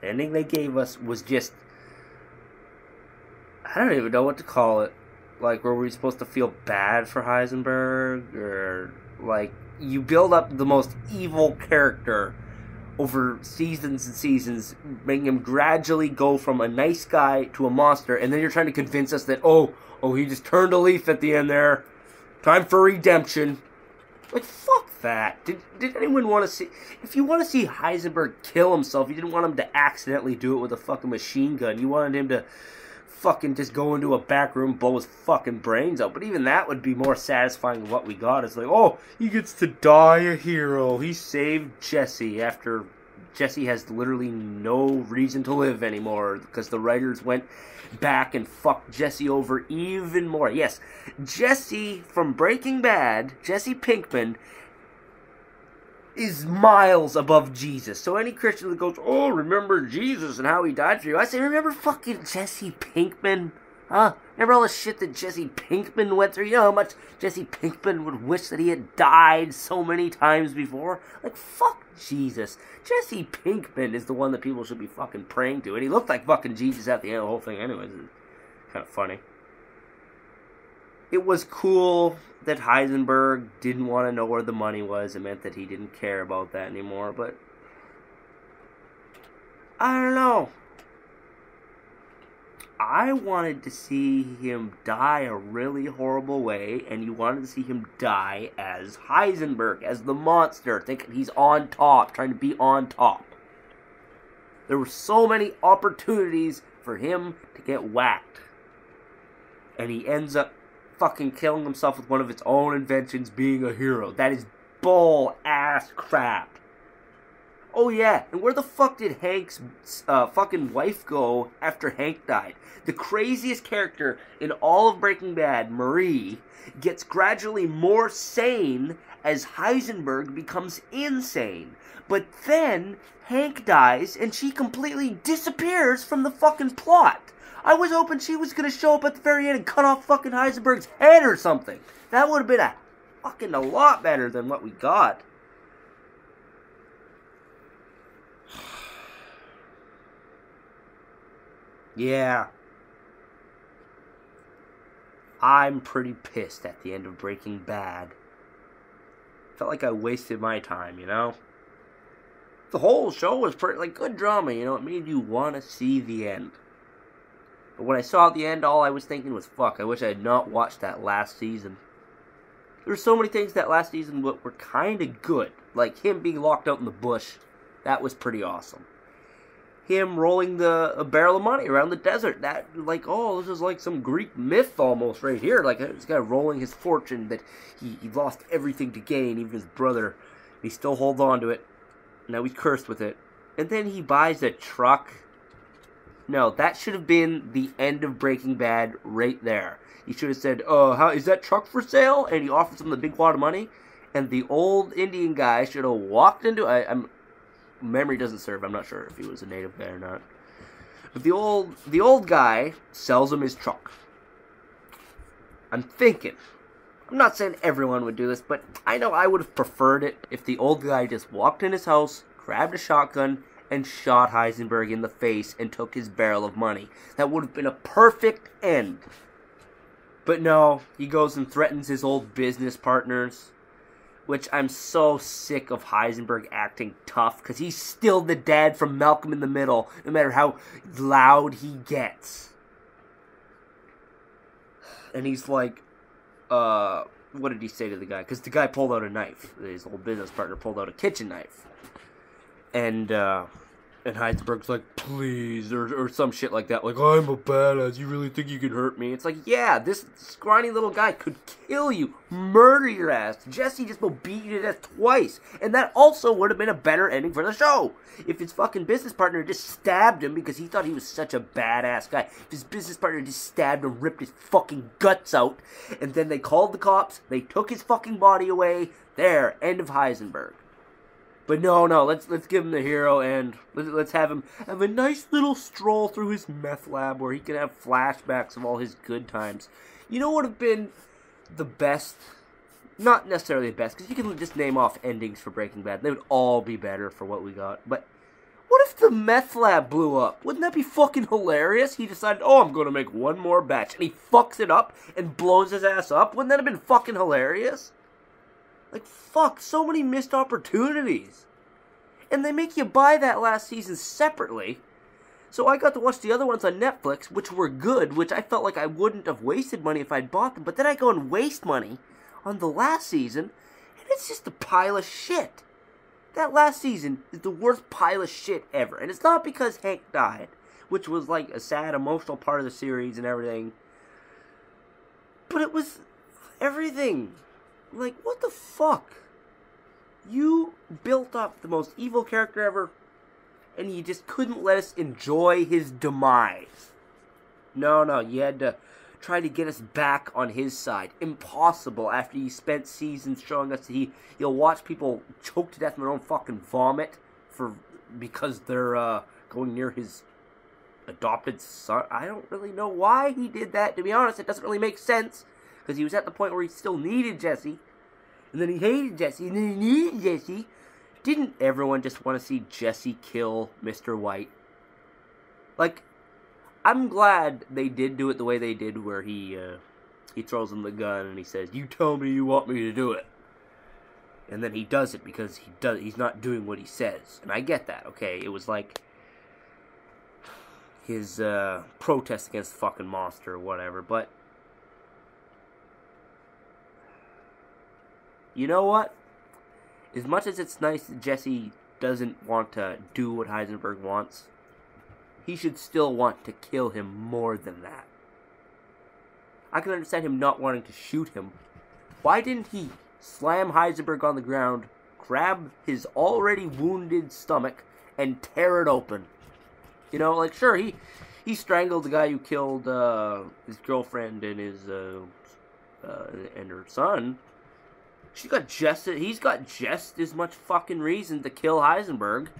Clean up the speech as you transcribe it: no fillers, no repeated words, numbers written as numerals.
The ending they gave us was just... I don't even know what to call it. Like, were we supposed to feel bad for Heisenberg? Or, like, you build up the most evil character over seasons and seasons, making him gradually go from a nice guy to a monster, and then you're trying to convince us that, oh, he just turned a leaf at the end there. Time for redemption. Like, fuck that. Did anyone want to see... If you want to see Heisenberg kill himself, you didn't want him to accidentally do it with a fucking machine gun. You wanted him to fucking just go into a back room, blow his fucking brains out. But even that would be more satisfying than what we got. It's like, oh, he gets to die a hero. He saved Jesse after Jesse has literally no reason to live anymore because the writers went back and fucked Jesse over even more. Yes, Jesse from Breaking Bad, Jesse Pinkman, is miles above Jesus. So any Christian that goes, oh, remember Jesus and how he died for you, I say, remember fucking Jesse Pinkman? Huh? Remember all the shit that Jesse Pinkman went through? You know how much Jesse Pinkman would wish that he had died so many times before? Like, fuck Jesus. Jesse Pinkman is the one that people should be fucking praying to. And he looked like fucking Jesus at the end of the whole thing anyways. It's kind of funny. It was cool that Heisenberg didn't want to know where the money was. It meant that he didn't care about that anymore. But I don't know. I wanted to see him die a really horrible way, and you wanted to see him die as Heisenberg, as the monster, thinking he's on top, trying to be on top. There were so many opportunities for him to get whacked. And he ends up fucking killing himself with one of its own inventions, being a hero. That is bull-ass crap. Oh yeah, and where the fuck did Hank's fucking wife go after Hank died? The craziest character in all of Breaking Bad, Marie, gets gradually more sane as Heisenberg becomes insane. But then Hank dies and she completely disappears from the fucking plot. I was hoping she was gonna show up at the very end and cut off fucking Heisenberg's head or something. That would have been a lot better than what we got. Yeah. I'm pretty pissed at the end of Breaking Bad. Felt like I wasted my time, you know? The whole show was pretty, like, good drama, you know? It made you want to see the end. But when I saw the end, all I was thinking was, fuck, I wish I had not watched that last season. There were so many things that last season were kind of good. Like him being locked out in the bush. That was pretty awesome. Him rolling a barrel of money around the desert. That, like, oh, this is like some Greek myth almost right here. Like, this guy rolling his fortune that he lost everything to gain, even his brother. He still holds on to it. Now he's cursed with it. And then he buys a truck. No, that should have been the end of Breaking Bad right there. He should have said, how is that truck for sale? And he offers him the big wad of money. And the old Indian guy should have walked into... memory doesn't serve. I'm not sure if he was a native guy or not. But the old guy sells him his truck. I'm not saying everyone would do this, but I know I would have preferred it if the old guy just walked in his house, grabbed a shotgun, and shot Heisenberg in the face and took his barrel of money. That would have been a perfect end. But no, he goes and threatens his old business partners. Which I'm so sick of Heisenberg acting tough, because he's still the dad from Malcolm in the Middle, no matter how loud he gets. And he's like, what did he say to the guy? Because the guy pulled out a knife. His old business partner pulled out a kitchen knife. And Heisenberg's like, please, or some shit like that. Like, I'm a badass, you really think you can hurt me? It's like, yeah, this scrawny little guy could kill you, murder your ass. Jesse just will beat you to death twice. And that also would have been a better ending for the show. If his fucking business partner just stabbed him because he thought he was such a badass guy. If his business partner just stabbed him, ripped his fucking guts out, and then they called the cops, they took his fucking body away. There, end of Heisenberg. But no, let's give him the hero, and let's have him have a nice little stroll through his meth lab where he can have flashbacks of all his good times. You know what would have been the best? Not necessarily the best, because you can just name off endings for Breaking Bad. They would all be better for what we got. But What if the meth lab blew up? Wouldn't that be fucking hilarious? He decided, oh, I'm gonna make one more batch, and he fucks it up and blows his ass up. Wouldn't that have been fucking hilarious? Like, fuck, so many missed opportunities. And they make you buy that last season separately. So I got to watch the other ones on Netflix, which were good, which I felt like I wouldn't have wasted money if I'd bought them. But then I go and waste money on the last season, and it's just a pile of shit. That last season is the worst pile of shit ever. And it's not because Hank died, which was like a sad, emotional part of the series and everything. But it was everything. Like, what the fuck? You built up the most evil character ever, and you just couldn't let us enjoy his demise. No, you had to try to get us back on his side. Impossible after you spent seasons showing us that you'll watch people choke to death in their own fucking vomit because they're going near his adopted son. I don't really know why he did that, to be honest. It doesn't really make sense, because he was at the point where he still needed Jesse, and then he hated Jesse, and then he needed Jesse. Didn't everyone just want to see Jesse kill Mr. White? Like, I'm glad they did do it the way they did, where he throws him the gun and he says, "You tell me you want me to do it." And then he does it because he's not doing what he says. And I get that, okay? It was like his protest against the fucking monster or whatever, but you know what? As much as it's nice that Jesse doesn't want to do what Heisenberg wants, he should still want to kill him more than that. I can understand him not wanting to shoot him. Why didn't he slam Heisenberg on the ground, grab his already wounded stomach, and tear it open? You know, like, sure, he strangled the guy who killed his girlfriend and and her son. He's got just as much fucking reason to kill Heisenberg.